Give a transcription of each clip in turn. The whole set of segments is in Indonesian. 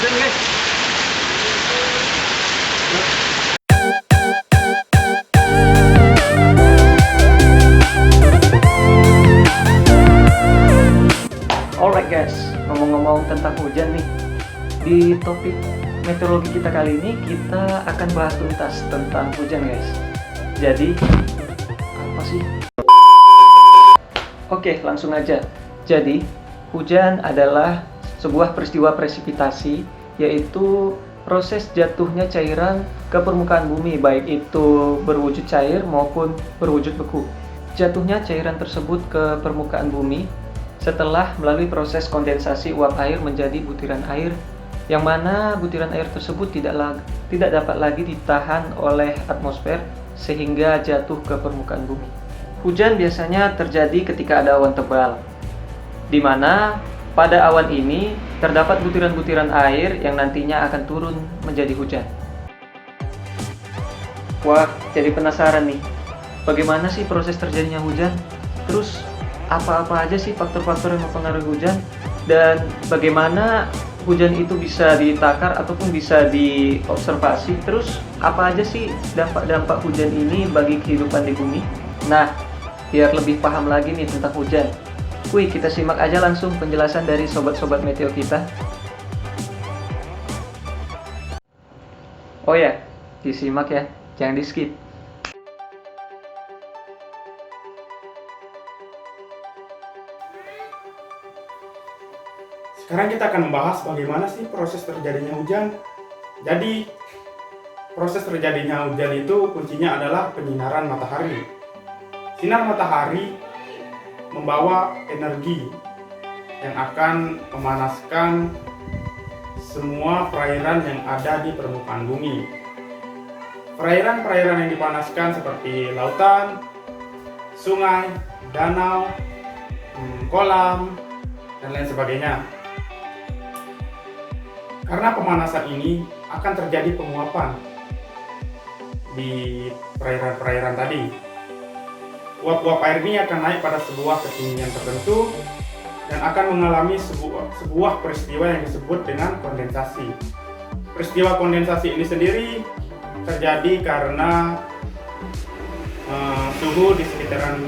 hujan guys. Alright guys, ngomong-ngomong tentang hujan nih, di topik meteorologi kita kali ini kita akan bahas tuntas tentang hujan guys. Jadi apa sih? Oke, langsung aja. Jadi hujan adalah sebuah peristiwa presipitasi, yaitu proses jatuhnya cairan ke permukaan bumi, baik itu berwujud cair maupun berwujud beku. Jatuhnya cairan tersebut ke permukaan bumi setelah melalui proses kondensasi uap air menjadi butiran air, yang mana butiran air tersebut tidak dapat lagi ditahan oleh atmosfer sehingga jatuh ke permukaan bumi. Hujan biasanya terjadi ketika ada awan tebal, di mana pada awan ini terdapat butiran-butiran air yang nantinya akan turun menjadi hujan. Wah, jadi penasaran nih, bagaimana sih proses terjadinya hujan? Terus apa-apa aja sih faktor-faktor yang mempengaruhi hujan, dan bagaimana hujan itu bisa ditakar ataupun bisa diobservasi? Terus apa aja sih dampak-dampak hujan ini bagi kehidupan di bumi? Nah, biar lebih paham lagi nih tentang hujan, kita simak aja langsung penjelasan dari sobat-sobat meteo kita. Oh ya, disimak ya, jangan di skip. Sekarang kita akan membahas bagaimana sih proses terjadinya hujan. Jadi, proses terjadinya hujan itu kuncinya adalah penyinaran matahari. Sinar matahari membawa energi yang akan memanaskan semua perairan yang ada di permukaan bumi. Perairan-perairan yang dipanaskan seperti lautan, sungai, danau, kolam, dan lain sebagainya. Karena pemanasan ini akan terjadi penguapan di perairan-perairan tadi. Uap-uap air ini akan naik pada sebuah ketinggian tertentu dan akan mengalami sebuah peristiwa yang disebut dengan kondensasi. Peristiwa kondensasi ini sendiri terjadi karena suhu di sekitaran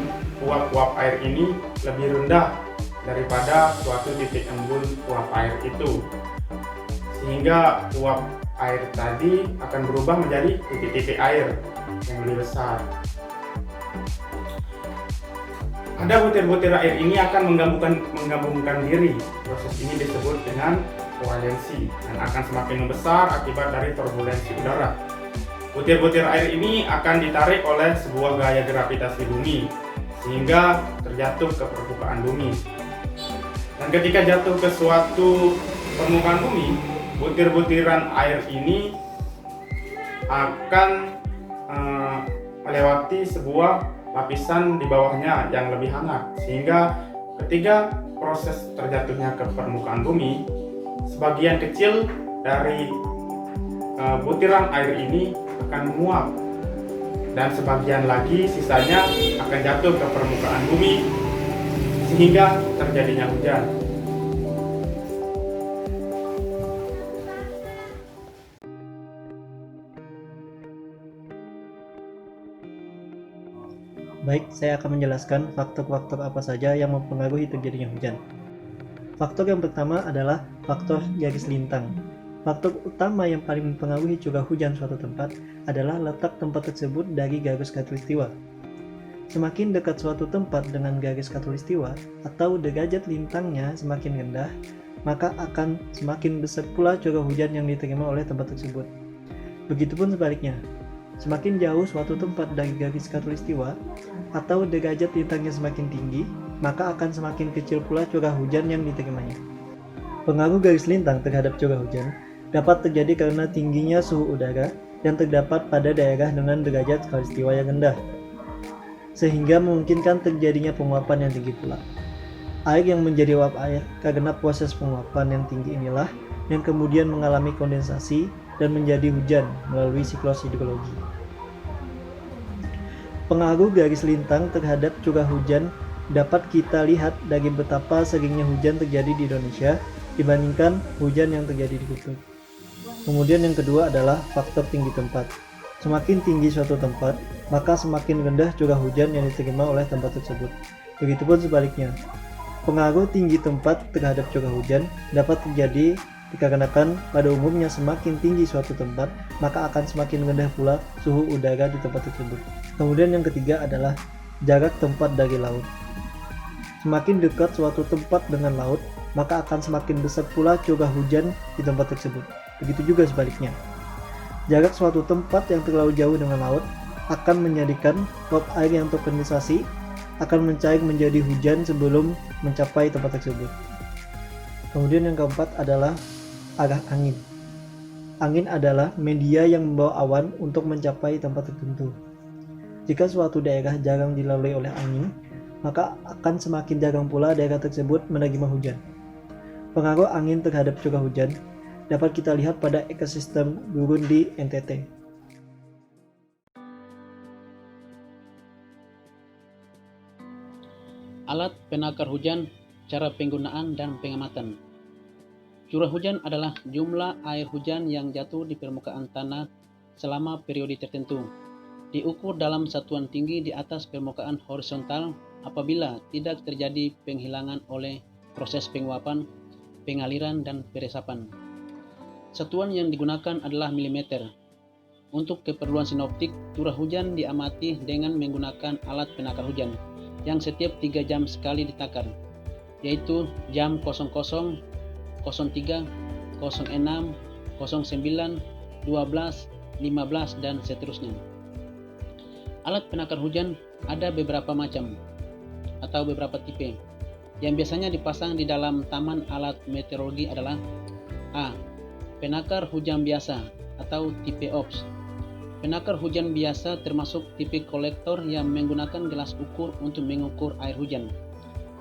uap-uap air ini lebih rendah daripada suatu titik embun uap air itu, sehingga uap air tadi akan berubah menjadi titik-titik air yang lebih besar. Pada butir-butir air ini akan menggabungkan diri. Proses ini disebut dengan koalensi dan akan semakin membesar akibat dari turbulensi udara. Butir-butir air ini akan ditarik oleh sebuah gaya gravitasi bumi sehingga terjatuh ke permukaan bumi. Dan ketika jatuh ke suatu permukaan bumi, butir-butiran air ini akan melewati sebuah lapisan di bawahnya yang lebih hangat, sehingga ketika proses terjatuhnya ke permukaan bumi, sebagian kecil dari butiran air ini akan menguap dan sebagian lagi sisanya akan jatuh ke permukaan bumi sehingga terjadinya hujan. Baik, saya akan menjelaskan faktor-faktor apa saja yang mempengaruhi terjadinya hujan. Faktor yang pertama adalah faktor garis lintang. Faktor utama yang paling mempengaruhi curah hujan suatu tempat adalah letak tempat tersebut dari garis khatulistiwa. Semakin dekat suatu tempat dengan garis khatulistiwa atau derajat lintangnya semakin rendah, maka akan semakin besar pula curah hujan yang diterima oleh tempat tersebut. Begitupun sebaliknya, semakin jauh suatu tempat dari garis khatulistiwa atau derajat lintangnya semakin tinggi, maka akan semakin kecil pula curah hujan yang diterimanya. Pengaruh garis lintang terhadap curah hujan dapat terjadi karena tingginya suhu udara yang terdapat pada daerah dengan derajat khatulistiwa yang rendah, sehingga memungkinkan terjadinya penguapan yang tinggi pula. Air yang menjadi uap air karena proses penguapan yang tinggi inilah yang kemudian mengalami kondensasi dan menjadi hujan melalui siklus hidrologi. Pengaruh garis lintang terhadap curah hujan dapat kita lihat dari betapa seringnya hujan terjadi di Indonesia dibandingkan hujan yang terjadi di kutub. Kemudian yang kedua adalah faktor tinggi tempat. Semakin tinggi suatu tempat, maka semakin rendah curah hujan yang diterima oleh tempat tersebut. Begitupun sebaliknya. Pengaruh tinggi tempat terhadap curah hujan dapat terjadi dikarenakan pada umumnya semakin tinggi suatu tempat, maka akan semakin rendah pula suhu udara di tempat tersebut. Kemudian yang ketiga adalah jarak tempat dari laut. Semakin dekat suatu tempat dengan laut, maka akan semakin besar pula curah hujan di tempat tersebut. Begitu juga sebaliknya. Jarak suatu tempat yang terlalu jauh dengan laut akan menjadikan uap air yang terkondensasi akan mencair menjadi hujan sebelum mencapai tempat tersebut. Kemudian yang keempat adalah arah angin. Angin adalah media yang membawa awan untuk mencapai tempat tertentu. Jika suatu daerah jarang dilalui oleh angin, maka akan semakin jarang pula daerah tersebut menerima hujan. Pengaruh angin terhadap curah hujan dapat kita lihat pada ekosistem gurun di NTT. Alat penakar hujan, cara penggunaan dan pengamatan. Curah hujan adalah jumlah air hujan yang jatuh di permukaan tanah selama periode tertentu. Diukur dalam satuan tinggi di atas permukaan horizontal apabila tidak terjadi penghilangan oleh proses penguapan, pengaliran, dan peresapan. Satuan yang digunakan adalah milimeter. Untuk keperluan sinoptik, curah hujan diamati dengan menggunakan alat penakar hujan yang setiap 3 jam sekali ditakar, yaitu jam 00, 03, 06, 09, 12, 15, dan seterusnya. Alat penakar hujan ada beberapa macam atau beberapa tipe. Yang biasanya dipasang di dalam taman alat meteorologi adalah A. Penakar hujan biasa atau tipe OPS. Penakar hujan biasa termasuk tipe kolektor yang menggunakan gelas ukur untuk mengukur air hujan.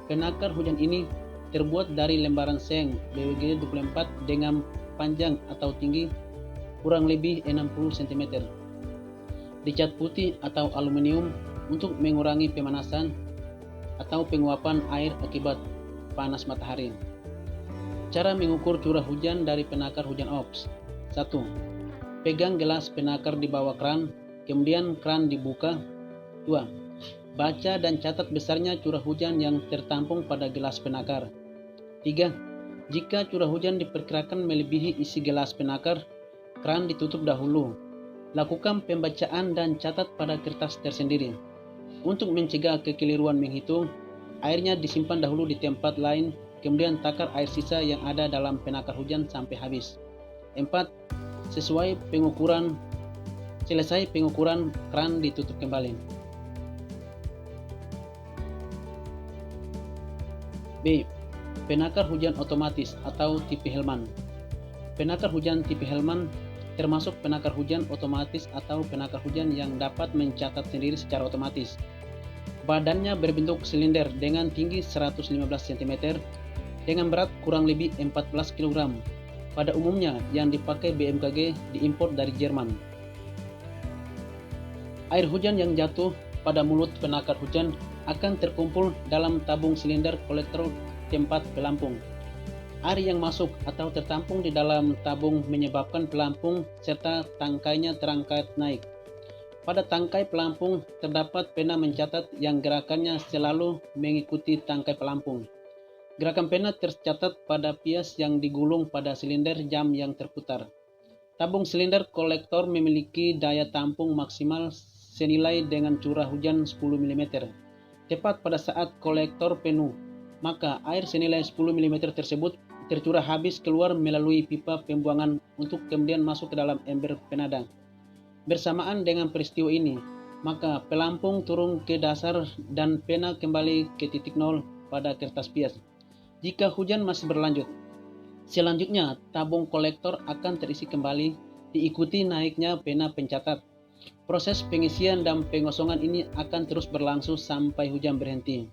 Penakar hujan ini terbuat dari lembaran seng BWG 24 dengan panjang atau tinggi kurang lebih 60 cm. Dicat putih atau aluminium untuk mengurangi pemanasan atau penguapan air akibat panas matahari. Cara mengukur curah hujan dari penakar hujan OPS. 1. Pegang gelas penakar di bawah kran, kemudian kran dibuka. 2. Baca dan catat besarnya curah hujan yang tertampung pada gelas penakar. 3. Jika curah hujan diperkirakan melebihi isi gelas penakar, kran ditutup dahulu. Lakukan pembacaan dan catat pada kertas tersendiri. Untuk mencegah kekeliruan menghitung, airnya disimpan dahulu di tempat lain, kemudian takar air sisa yang ada dalam penakar hujan sampai habis. 4. Selesai pengukuran, kran ditutup kembali. B. Penakar hujan otomatis atau tipe Hellman. Penakar hujan tipe Hellman termasuk penakar hujan otomatis atau penakar hujan yang dapat mencatat sendiri secara otomatis. Badannya berbentuk silinder dengan tinggi 115 cm dengan berat kurang lebih 14 kg. Pada umumnya yang dipakai BMKG diimpor dari Jerman. Air hujan yang jatuh pada mulut penakar hujan akan terkumpul dalam tabung silinder kolektor tempat pelampung. Air yang masuk atau tertampung di dalam tabung menyebabkan pelampung serta tangkainya terangkat naik. Pada tangkai pelampung terdapat pena mencatat yang gerakannya selalu mengikuti tangkai pelampung. Gerakan pena tercatat pada pias yang digulung pada silinder jam yang terputar. Tabung silinder kolektor memiliki daya tampung maksimal senilai dengan curah hujan 10 mm. Tepat pada saat kolektor penuh, maka air senilai 10 mm tersebut tercurah habis keluar melalui pipa pembuangan untuk kemudian masuk ke dalam ember penada. Bersamaan dengan peristiwa ini, maka pelampung turun ke dasar dan pena kembali ke titik nol pada kertas pias. Jika hujan masih berlanjut, selanjutnya tabung kolektor akan terisi kembali, diikuti naiknya pena pencatat. Proses pengisian dan pengosongan ini akan terus berlangsung sampai hujan berhenti.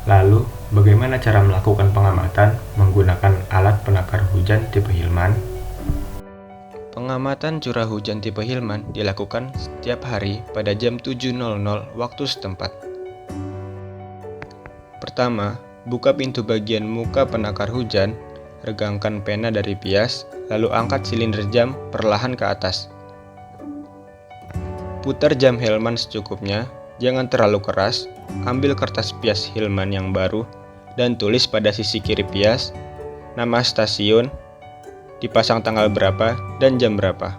Lalu, bagaimana cara melakukan pengamatan menggunakan alat penakar hujan tipe Hillman? Pengamatan curah hujan tipe Hillman dilakukan setiap hari pada jam 7.00 waktu setempat. Pertama, buka pintu bagian muka penakar hujan, regangkan pena dari pias, lalu angkat silinder jam perlahan ke atas. Putar jam Hillman secukupnya, jangan terlalu keras. Ambil kertas pias Hillman yang baru dan tulis pada sisi kiri pias nama stasiun, dipasang tanggal berapa dan jam berapa.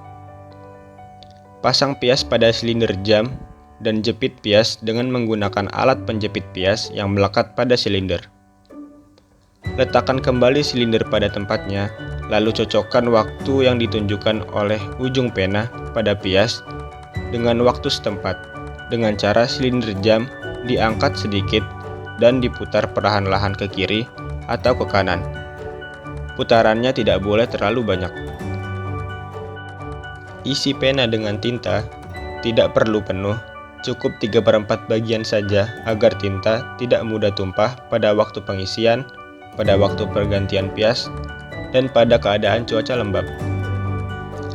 Pasang pias pada silinder jam dan jepit pias dengan menggunakan alat penjepit pias yang melekat pada silinder. Letakkan kembali silinder pada tempatnya, lalu cocokkan waktu yang ditunjukkan oleh ujung pena pada pias dengan waktu setempat, dengan cara silinder jam diangkat sedikit dan diputar perlahan-lahan ke kiri atau ke kanan. Putarannya tidak boleh terlalu banyak. Isi pena dengan tinta tidak perlu penuh, cukup 3/4 bagian saja agar tinta tidak mudah tumpah pada waktu pengisian, pada waktu pergantian pias, dan pada keadaan cuaca lembab.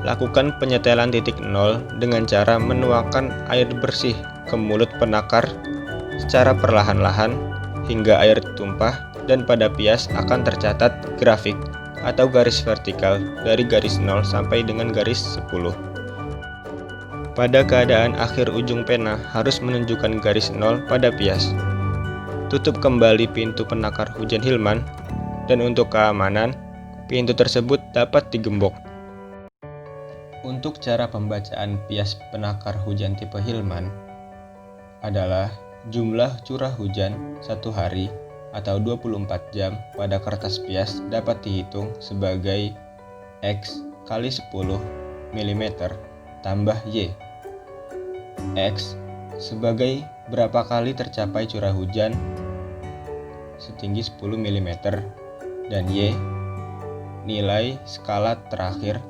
Lakukan penyetelan titik nol dengan cara menuangkan air bersih ke mulut penakar secara perlahan-lahan hingga air tumpah, dan pada pias akan tercatat grafik atau garis vertikal dari garis 0 sampai dengan garis 10. Pada keadaan akhir ujung pena harus menunjukkan garis 0 pada pias. Tutup kembali pintu penakar hujan Hillman, dan untuk keamanan, pintu tersebut dapat digembok. Untuk cara pembacaan pias penakar hujan tipe Hillman adalah jumlah curah hujan 1 hari atau 24 jam pada kertas pias dapat dihitung sebagai X kali 10 mm tambah Y. X sebagai berapa kali tercapai curah hujan setinggi 10 mm dan Y nilai skala terakhir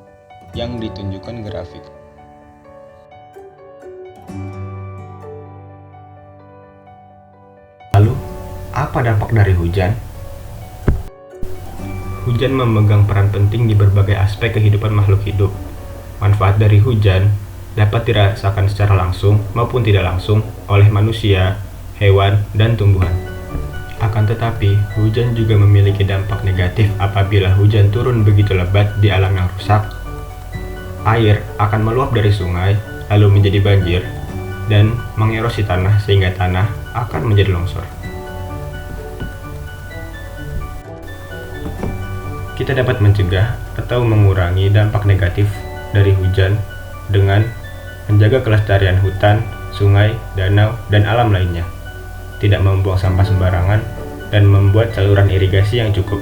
yang ditunjukkan grafik. Lalu, apa dampak dari hujan? Hujan memegang peran penting di berbagai aspek kehidupan makhluk hidup. Manfaat dari hujan dapat dirasakan secara langsung maupun tidak langsung oleh manusia, hewan, dan tumbuhan. Akan tetapi, hujan juga memiliki dampak negatif apabila hujan turun begitu lebat di alam yang rusak. Air akan meluap dari sungai, lalu menjadi banjir, dan mengerosi tanah sehingga tanah akan menjadi longsor. Kita dapat mencegah atau mengurangi dampak negatif dari hujan dengan menjaga kelestarian hutan, sungai, danau, dan alam lainnya, tidak membuang sampah sembarangan, dan membuat saluran irigasi yang cukup.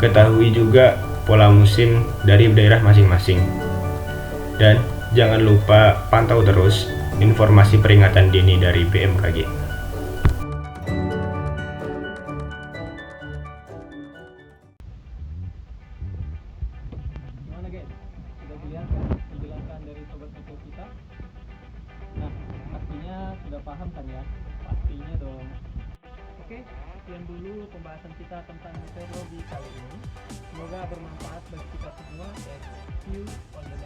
Ketahui juga pola musim dari daerah masing-masing. Dan jangan lupa pantau terus informasi peringatan dini dari BMKG. Gimana guys? Sudah dilihat kan penjelasan dari sobat meteo kita? Nah, artinya sudah paham kan ya? Pastinya dong. Oke, sekian dulu pembahasan kita tentang meteorologi kali ini. Semoga bermanfaat bagi kita semua. See you on the